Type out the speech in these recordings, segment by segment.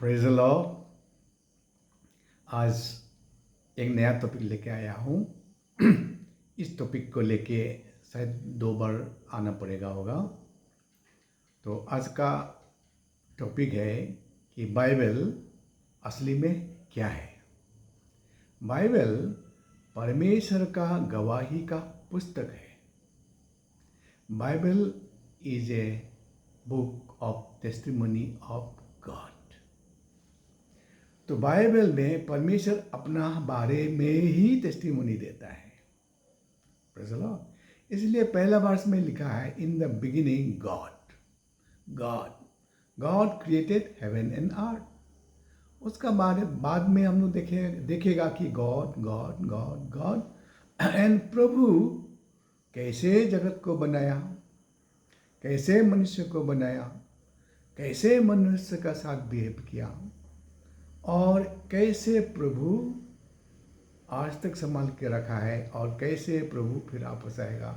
Praise the Lord. आज एक नया टॉपिक लेके आया हूँ। इस टॉपिक को लेके शायद 2 बार आना पड़ेगा होगा। तो आज का टॉपिक है कि बाइबल असली में क्या है। बाइबल परमेश्वर का गवाही का पुस्तक है। Bible is a book of testimony of God. तो बाइबल में परमेश्वर अपना बारे में ही टेस्टिमनी देता है। Praise the Lord. इसलिए पहला वर्स में लिखा है, in the beginning God created heaven and earth. उसका बाद में हम लोग देखेगा कि गॉड एंड प्रभु कैसे जगत को बनाया, कैसे मनुष्य को बनाया, कैसे मनुष्य का साथ बिहेव किया और कैसे प्रभु आज तक संभाल के रखा है और कैसे प्रभु फिर वापस आएगा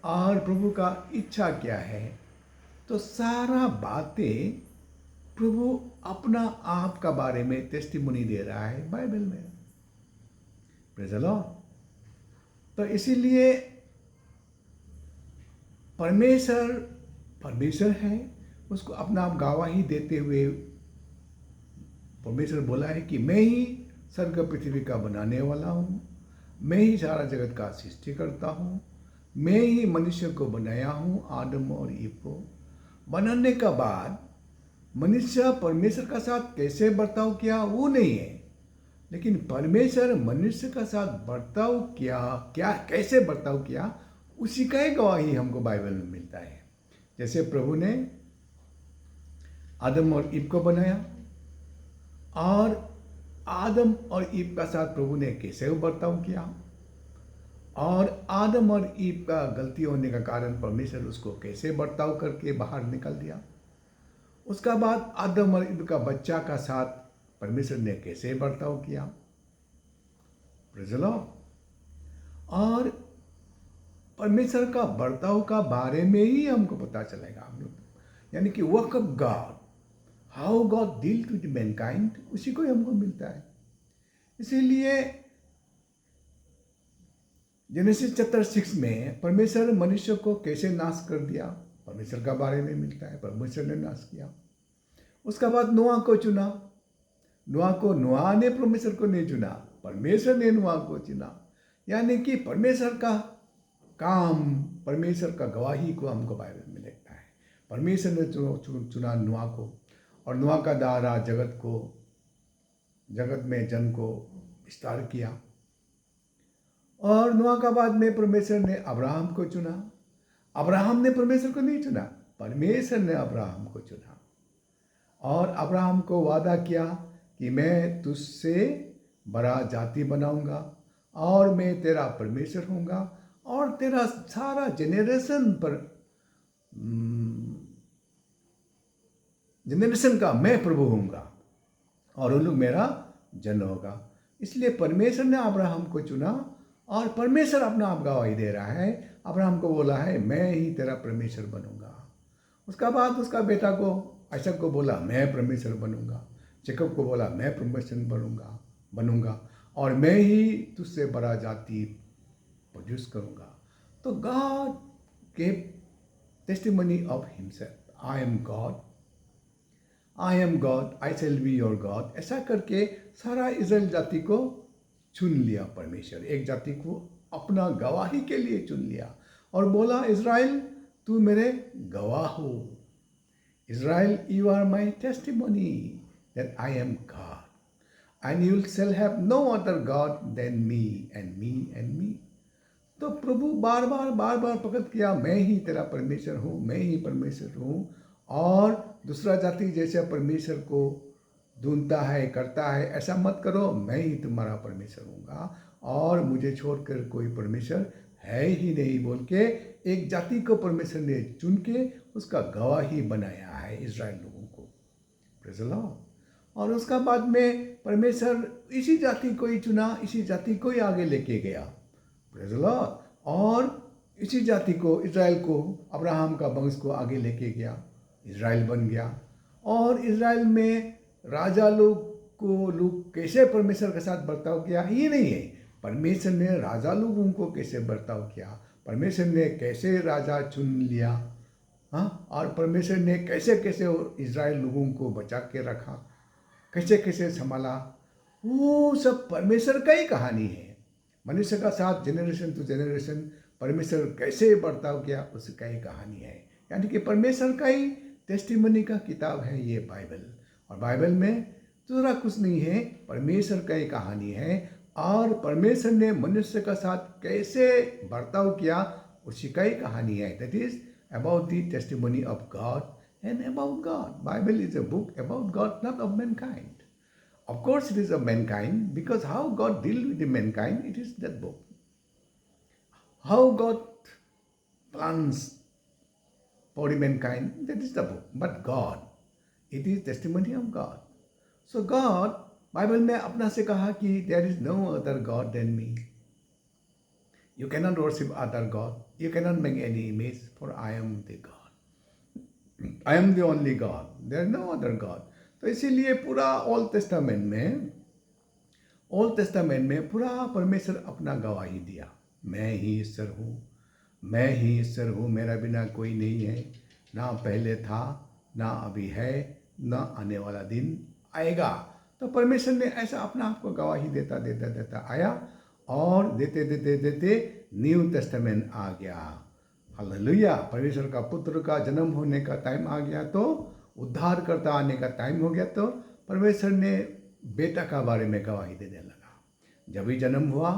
और प्रभु का इच्छा क्या है। तो सारा बातें प्रभु अपना आप का बारे में टेस्टिमनी दे रहा है बाइबल में। Praise the Lord. तो इसीलिए परमेश्वर है, उसको अपना आप गवाही देते हुए परमेश्वर बोला है कि मैं ही स्वर्ग पृथ्वी का बनाने वाला हूँ, मैं ही सारा जगत का सृष्टि करता हूँ, मैं ही मनुष्य को बनाया हूँ, आदम और ईव को। बनाने का बाद मनुष्य परमेश्वर का साथ कैसे बर्ताव किया वो नहीं है, लेकिन परमेश्वर मनुष्य का साथ बर्ताव क्या कैसे बर्ताव किया उसी का ही गवाही हमको बाइबल में मिलता है। जैसे प्रभु ने आदम और ईव को बनाया और आदम और ईव का साथ प्रभु ने कैसे बर्ताव किया और आदम और ईव का गलती होने का कारण परमेश्वर उसको कैसे बर्ताव करके बाहर निकाल दिया। उसका बाद आदम और ईव का बच्चा का साथ परमेश्वर ने कैसे बर्ताव किया। Praise the Lord. और परमेश्वर का बर्ताव का बारे में ही हमको पता चलेगा हम लोग, यानी कि work of God, how God deal with Mankind, उसी को ही हमको मिलता है। इसीलिए जेनेसिस चैप्टर 6 में परमेश्वर मनुष्य को कैसे नाश कर दिया परमेश्वर का बारे में मिलता है। परमेश्वर ने नाश किया। उसका बाद नोआ को चुना। नोआ ने परमेश्वर को नहीं चुना, परमेश्वर ने नोआ को चुना। यानी कि परमेश्वर का काम, परमेश्वर का गवाही को हमको बाइबल में देखता है। परमेश्वर ने चुना नोआ को और नोआ का द्वारा जगत में जन को विस्तार किया। और नोआ का बाद में परमेश्वर ने अब्राहम को चुना। अब्राहम ने परमेश्वर को नहीं चुना, परमेश्वर ने अब्राहम को चुना और अब्राहम को वादा किया कि मैं तुझसे बड़ा जाति बनाऊंगा और मैं तेरा परमेश्वर होऊंगा और तेरा सारा जनरेशन का मैं प्रभु होऊंगा और उन लोग मेरा जन होगा। इसलिए परमेश्वर ने अब्राहम को चुना और परमेश्वर अपना आप गवाही दे रहा है। अब्राहम को बोला है मैं ही तेरा परमेश्वर बनूंगा। उसका बाद उसका बेटा को आइसक को बोला मैं परमेश्वर बनूंगा। जेकब को बोला मैं परमेश्वर बनूंगा और मैं ही तुझसे बड़ा जाति प्रोड्यूस करूंगा। तो God gave testimony of himself, I am God, I shall be your God। ऐसा करके सारा इस्राएल जाति को चुन लिया परमेश्वर, एक जाति को अपना गवाही के लिए चुन लिया और बोला इस्राएल तू मेरे गवाह हो। Israel you are my testimony that I am God and you shall have no other God then me and me and me. तो प्रभु बार बार प्रकट किया मैं ही तेरा परमेश्वर हूँ, मैं ही परमेश्वर हूँ। और दूसरा जाति जैसे परमेश्वर को ढूंढता है करता है ऐसा मत करो, मैं ही तुम्हारा परमेश्वर हूँगा और मुझे छोड़कर कोई परमेश्वर है ही नहीं बोल के एक जाति को परमेश्वर ने चुन के उसका गवाही बनाया है इस्राएल लोगों को। Praise the Lord. और उसका बाद में परमेश्वर इसी जाति को ही चुना, इसी जाति को ही आगे लेके गया। Praise the Lord. और इसी जाति को इस्राएल को अब्राहम का वंश को आगे लेके गया, इस्राएल बन गया। और इस्राएल में राजा लोग कैसे परमेश्वर के साथ बर्ताव किया, ये नहीं है। परमेश्वर ने राजा लोगों को कैसे बर्ताव किया, परमेश्वर ने कैसे राजा चुन लिया, हाँ, और परमेश्वर ने कैसे कैसे इज़राइल लोगों को बचा के रखा, कैसे कैसे संभाला, वो सब परमेश्वर का ही कहानी है। मनुष्य का साथ जनरेशन टू जनरेशन परमेश्वर कैसे बर्ताव किया, उसका ही कहानी है। यानी कि परमेश्वर का ही टेस्टिमनी का किताब है ये बाइबल। और बाइबल में दूसरा कुछ नहीं है, परमेश्वर का ही कहानी है। और परमेश्वर ने मनुष्य का साथ कैसे बर्ताव किया, उसी का ही कहानी है। That is about the testimony of God and about God. Bible is a book about God, not of Mankind. Of course, it is of mankind, because how God deal with the mankind, it is that book. How God plans for the mankind, that is the book. But God, it is testimony of God. So God, Bible में अपना से कहा कि there is no other God than me. You cannot worship other God. You cannot make any image, for I am the God. I am the only God. There is no other God. तो इसीलिए पूरा old testament में पूरा परमेश्वर अपना गवाही दिया, मैं ही ईश्वर हूँ, मैं ही ईश्वर हूँ, मेरा बिना कोई नहीं है, ना पहले था, ना अभी है, ना आने वाला दिन आएगा। तो परमेश्वर ने ऐसा अपना आप को गवाही देता आया, और देते न्यू टेस्टामेंट आ गया। हालेलुया। परमेश्वर का पुत्र का जन्म होने का टाइम आ गया, तो उद्धारकर्ता आने का टाइम हो गया, तो परमेश्वर ने बेटा का बारे में गवाही देने लगा। जब ही जन्म हुआ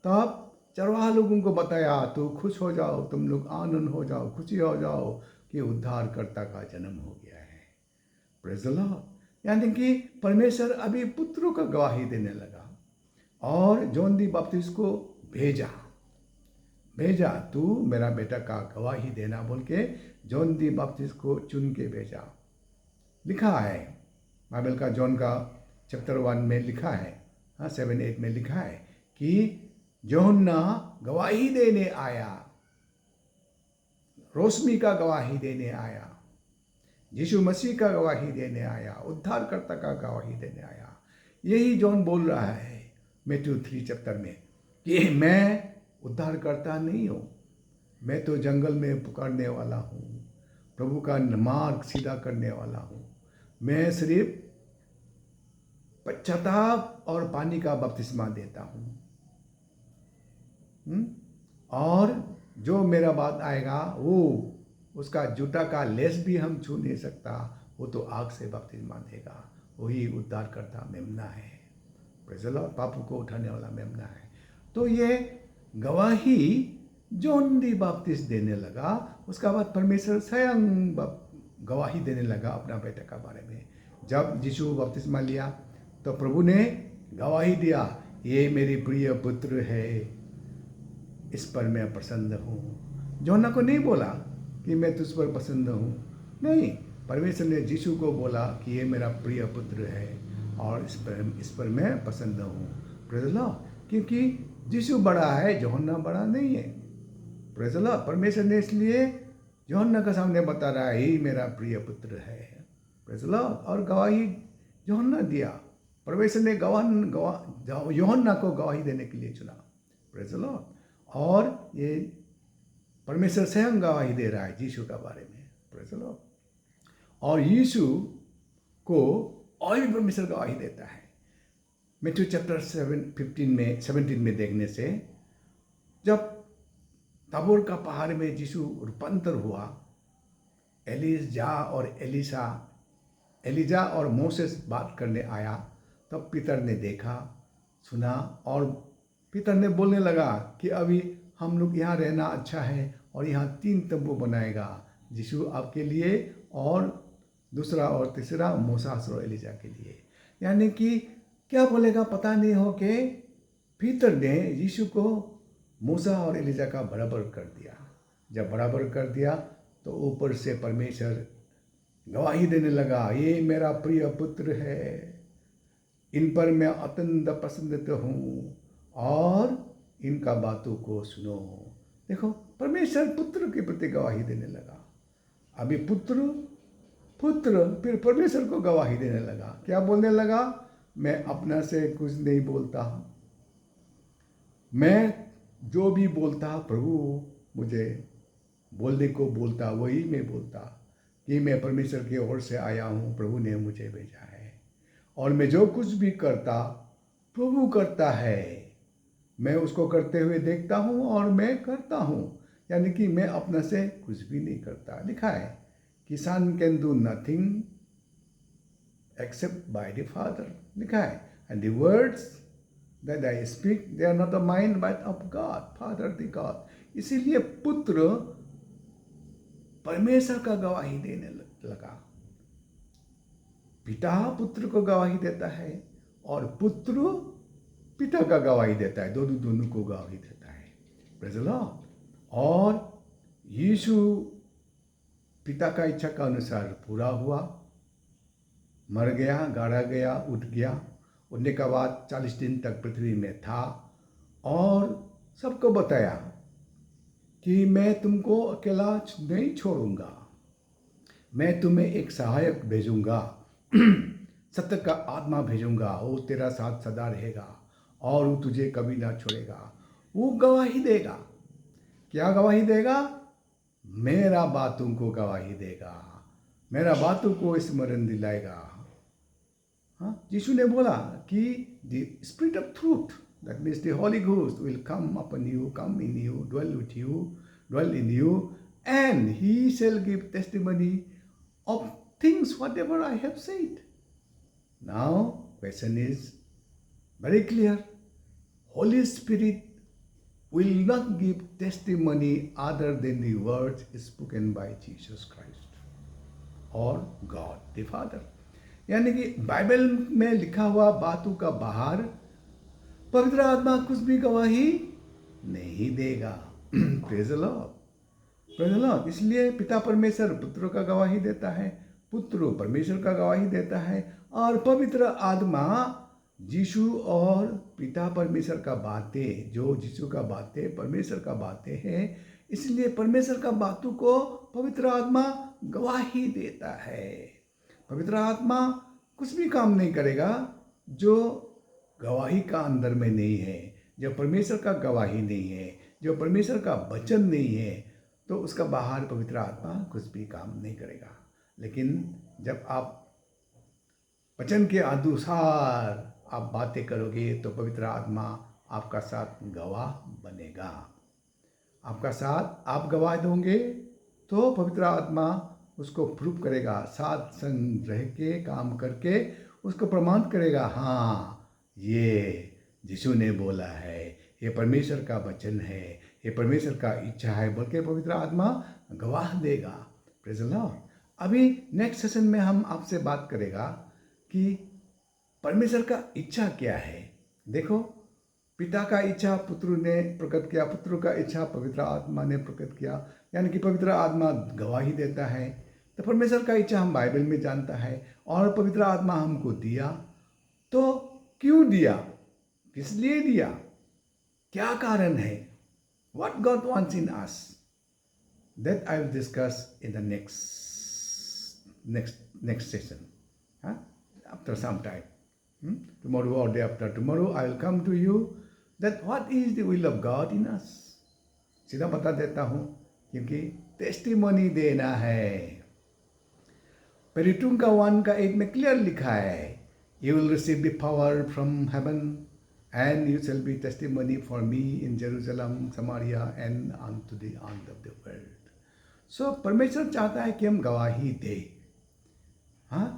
तब चरवाहा लोगों को बताया, तो खुश हो जाओ, तुम लोग आनंद हो जाओ, खुशी हो जाओ कि उद्धारकर्ता का जन्म हो गया है। Praise the Lord. यानी कि परमेश्वर अभी पुत्रों का गवाही देने लगा, और जॉन दी बपतिस्मा को भेजा, तू मेरा बेटा का गवाही देना बोल के जॉन दी बपतिस्मा को चुन के भेजा। लिखा है बाइबल का, जॉन का चैप्टर 1 में लिखा है, हाँ 7-8 में लिखा है कि यूहन्ना गवाही देने आया, रोशनी का गवाही देने आया, यीशु मसीह का गवाही देने आया, उद्धारकर्ता का गवाही देने आया। यही जॉन बोल रहा है मैथ्यू 3 चैप्टर में कि मैं उद्धारकर्ता नहीं हूँ, मैं तो जंगल में पुकारने वाला हूँ, प्रभु का मार्ग सीधा करने वाला हूँ। मैं सिर्फ पश्चाताप और पानी का बपतिस्मा देता हूँ, और जो मेरा बाद आएगा वो उसका जूता का लेस भी हम छू नहीं सकता, वो तो आग से बपतिस्मा देगा। वही उद्धारकर्ता मेमना है। Praise the Lord. पापों को उठाने वाला मेमना है। तो ये गवाही जॉन दी बपतिस्मा देने लगा। उसका बाद परमेश्वर स्वयं गवाही देने लगा अपना बेटे का बारे में। जब यीशु बपतिस्मा लिया तो प्रभु ने गवाही दिया, ये मेरी प्रिय पुत्र है, इस पर मैं प्रसन्न हूँ। यूहन्ना को नहीं बोला कि मैं तुझ पर प्रसन्न हूँ, नहीं, परमेश्वर ने यीशु को बोला कि ये मेरा प्रिय पुत्र है और इस पर मैं प्रसन्न हूँ। Praise the Lord. क्योंकि यीशु बड़ा है, यूहन्ना बड़ा नहीं है। Praise the Lord. परमेश्वर ने इसलिए यूहन्ना के सामने बता रहा है, ये मेरा प्रिय पुत्र है। Praise the Lord. और गवाही यूहन्ना दिया। परमेश्वर ने यूहन्ना को गवाही देने के लिए चुना। Praise the Lord. और ये परमेश्वर स्वयं गवाही दे रहा है यीशु के बारे में। Praise the Lord. और यीशु को और भी परमेश्वर गवाही देता है। मैथ्यू चैप्टर 17 में देखने से, जब ताबोर का पहाड़ में यीशु रूपांतर हुआ, एलिजा और मोसेस बात करने आया, तब पीतर ने देखा, सुना, और पीतर ने बोलने लगा कि अभी हम लोग यहाँ रहना अच्छा है, और यहाँ 3 तंबू बनाएगा, यीशु आपके लिए और दूसरा और तीसरा मोसेस और एलिजा के लिए। यानी कि क्या बोलेगा पता नहीं हो के पीतर ने यीशु को मूसा और एलिजा का बराबर कर दिया। जब बराबर कर दिया तो ऊपर से परमेश्वर गवाही देने लगा, ये मेरा प्रिय पुत्र है, इन पर मैं अत्यंत प्रसन्न हूँ, और इनका बातों को सुनो। देखो, परमेश्वर पुत्र के प्रति गवाही देने लगा। अभी पुत्र पुत्र फिर परमेश्वर को गवाही देने लगा। क्या बोलने लगा? मैं अपना से कुछ नहीं बोलता, मैं जो भी बोलता प्रभु मुझे बोलने को बोलता, वही मैं बोलता कि मैं परमेश्वर की ओर से आया हूँ, प्रभु ने मुझे भेजा है। और मैं जो कुछ भी करता प्रभु करता है, मैं उसको करते हुए देखता हूँ और मैं करता हूँ। यानी कि मैं अपना से कुछ भी नहीं करता। लिखा है कि son can do nothing except by the father. लिखा है and the words that I speak, they are not of mine but of God, Father the God। इसीलिए पुत्र परमेश्वर का गवाही देने लगा। पिता पुत्र को गवाही देता है और पुत्र पिता का गवाही देता है, दोनों को गवाही देता है। Praise the Lord. और यीशु पिता का इच्छा का अनुसार पूरा हुआ, मर गया, गाड़ा गया, उठ गया, उठने के बाद 40 दिन तक पृथ्वी में था और सबको बताया कि मैं तुमको अकेला नहीं छोड़ूंगा, मैं तुम्हें एक सहायक भेजूंगा, सत्य का आत्मा भेजूंगा, वो तेरा साथ सदा रहेगा और वो तुझे कभी ना छोड़ेगा। वो गवाही देगा। क्या गवाही देगा? मेरा बातों को गवाही देगा, मेरा बातों को स्मरण दिलाएगा। यीशु ने बोला कि the spirit of truth, that means the holy ghost will come upon you, come in you, dwell with you, dwell in you, and he shall give testimony of things whatever I have said. Now question is very clear. Holy spirit will not give testimony other than the words spoken by Jesus Christ or God the Father। यानी कि Bible में लिखा हुआ बातों का बाहर पवित्र आत्मा कुछ भी गवाही नहीं देगा। Praise the Lord, praise the Lord. इसलिए पिता परमेश्वर पुत्र का गवाही देता है, पुत्र परमेश्वर का गवाही देता है, और पवित्र आत्मा यीशु और पिता परमेश्वर का बातें, जो यीशु का बातें परमेश्वर का बातें हैं, इसलिए परमेश्वर का बातों को पवित्र आत्मा गवाही देता है। पवित्र आत्मा कुछ भी काम नहीं करेगा जो गवाही का अंदर में नहीं है, जो परमेश्वर का गवाही नहीं है, जो परमेश्वर का वचन नहीं है, तो उसका बाहर पवित्र आत्मा कुछ भी काम नहीं करेगा। लेकिन जब आप वचन के अनुसार आप बातें करोगे तो पवित्र आत्मा आपका साथ गवाह बनेगा। आपका साथ आप गवाह दोगे तो पवित्र आत्मा उसको प्रूव करेगा, साथ संग रह के काम करके उसको प्रमाण करेगा, हाँ ये यीशु ने बोला है, ये परमेश्वर का वचन है, ये परमेश्वर का इच्छा है, बल्कि पवित्र आत्मा गवाह देगा। Praise the Lord. अभी नेक्स्ट सेशन में हम आपसे बात करेगा कि परमेश्वर का इच्छा क्या है। देखो, पिता का इच्छा पुत्र ने प्रकट किया, पुत्र का इच्छा पवित्र आत्मा ने प्रकट किया, यानी कि पवित्र आत्मा गवाही देता है। तो परमेश्वर का इच्छा हम बाइबल में जानता है और पवित्र आत्मा हमको दिया। तो क्यों दिया, किस लिए दिया, क्या कारण है? What God wants in us, that I will discuss in the next session, after some time. Tomorrow or day after tomorrow I will come to you that what is the will of God in us। सीधा बता देता हूँ क्योंकि testimony देना है। पेरिटूम का 1:8 में clear लिखा है, you will receive the power from heaven and you shall be testimony for me in Jerusalem, Samaria and unto the end of the world। So परमेश्वर चाहता है कि हम गवाही दे, हाँ,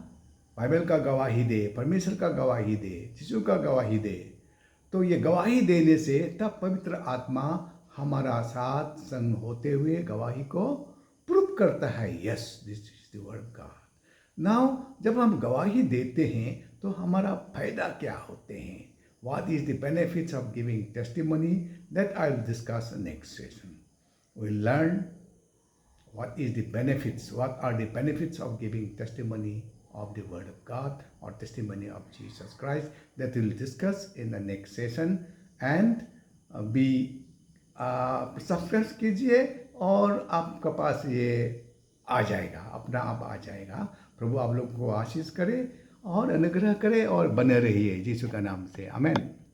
बाइबल का गवाही दे, परमेश्वर का गवाही दे, यीशु का गवाही दे। तो ये गवाही देने से तब पवित्र आत्मा हमारा साथ संग होते हुए गवाही को प्रूव करता है, yes this is the word of God. Now जब हम गवाही देते हैं तो हमारा फायदा क्या होते हैं? What is the benefits of giving testimony, that I will discuss next session. We will learn what is the benefits, what are the benefits of giving testimony of the word of God or testimony of Jesus Christ, that we will discuss in the next session। and be subscribe कीजिए और आपके पास ये आ जाएगा, अपना आप आ जाएगा प्रभु आप लोग को आशीष करे और अनुग्रह करे और बने रहिए यीशु का नाम से, आमेन।